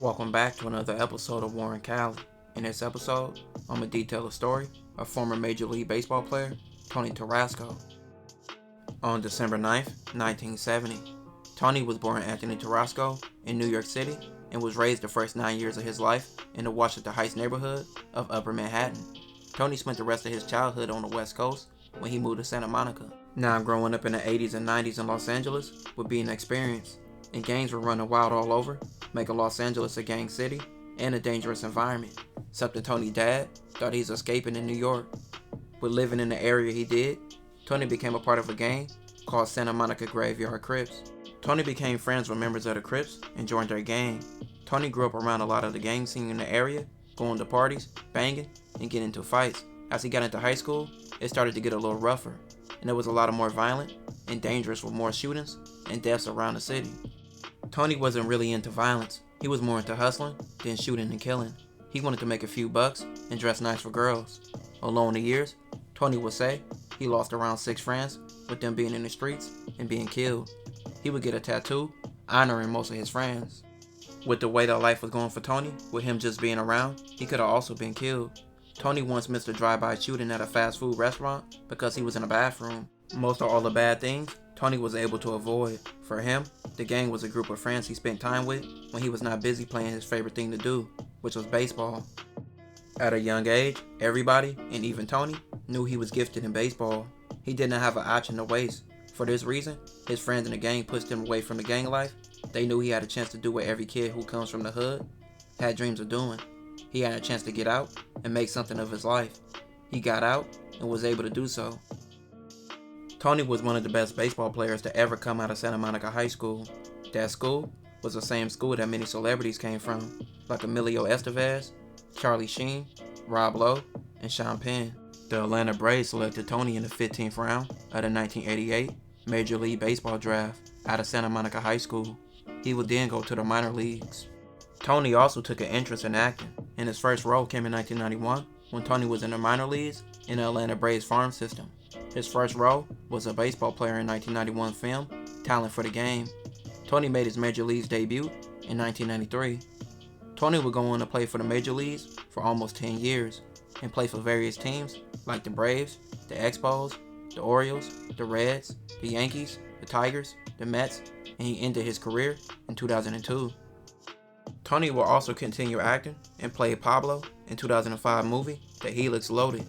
Welcome back to another episode of Warren Cali. In this episode, I'm going to detail the story of former Major League Baseball player Tony Tarasco. On December 9th, 1970, Tony was born Anthony Tarasco in New York City and was raised the first 9 years of his life in the Washington Heights neighborhood of Upper Manhattan. Tony spent the rest of his childhood on the West Coast when he moved to Santa Monica. Now, growing up in the 80s and 90s in Los Angeles would be an experience, and gangs were running wild all over, making Los Angeles a gang city and a dangerous environment, something Tony's dad thought he's escaping in New York. With living in the area he did, Tony became a part of a gang called Santa Monica Graveyard Crips. Tony became friends with members of the Crips and joined their gang. Tony grew up around a lot of the gang scene in the area, going to parties, banging, and getting into fights. As he got into high school, it started to get a little rougher, and it was a lot more violent and dangerous with more shootings and deaths around the city. Tony wasn't really into violence. He was more into hustling than shooting and killing. He wanted to make a few bucks and dress nice for girls. Along the years, Tony would say he lost around 6 friends with them being in the streets and being killed. He would get a tattoo honoring most of his friends. With the way that life was going for Tony, with him just being around, he could have also been killed. Tony once missed a drive-by shooting at a fast food restaurant because he was in a bathroom. Most of all the bad things Tony was able to avoid. For him, the gang was a group of friends he spent time with when he was not busy playing his favorite thing to do, which was baseball. At a young age, everybody, and even Tony, knew he was gifted in baseball. He did not have an option to waste. For this reason, his friends in the gang pushed him away from the gang life. They knew he had a chance to do what every kid who comes from the hood had dreams of doing. He had a chance to get out and make something of his life. He got out and was able to do so. Tony was one of the best baseball players to ever come out of Santa Monica High School. That school was the same school that many celebrities came from, like Emilio Estevez, Charlie Sheen, Rob Lowe, and Sean Penn. The Atlanta Braves selected Tony in the 15th round of the 1988 Major League Baseball draft out of Santa Monica High School. He would then go to the minor leagues. Tony also took an interest in acting, and his first role came in 1991 when Tony was in the minor leagues in the Atlanta Braves farm system. His first role was a baseball player in 1991 film, Talent for the Game. Tony made his Major Leagues debut in 1993. Tony would go on to play for the Major Leagues for almost 10 years and play for various teams like the Braves, the Expos, the Orioles, the Reds, the Yankees, the Tigers, the Mets, and he ended his career in 2002. Tony will also continue acting and played Pablo in 2005 movie The Helix Loaded.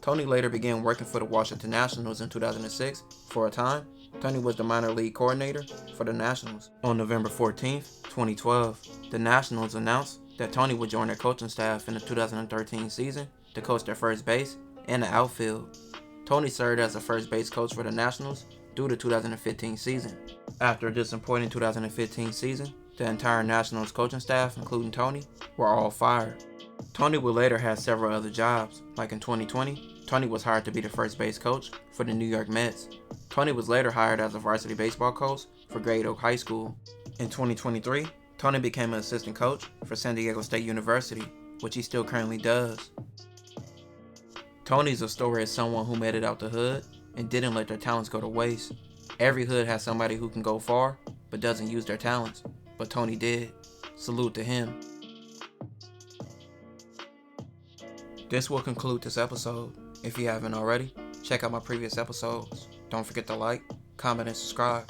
Tony later began working for the Washington Nationals in 2006. For a time, Tony was the minor league coordinator for the Nationals. On November 14, 2012, the Nationals announced that Tony would join their coaching staff in the 2013 season to coach their first base and the outfield. Tony served as the first base coach for the Nationals through the 2015 season. After a disappointing 2015 season, the entire Nationals coaching staff, including Tony, were all fired. Tony would later have several other jobs, like in 2020, Tony was hired to be the first base coach for the New York Mets. Tony was later hired as a varsity baseball coach for Great Oak High School. In 2023, Tony became an assistant coach for San Diego State University, which he still currently does. Tony's a story of someone who made it out the hood and didn't let their talents go to waste. Every hood has somebody who can go far, but doesn't use their talents. But Tony did. Salute to him. This will conclude this episode. If you haven't already, check out my previous episodes. Don't forget to like, comment, and subscribe.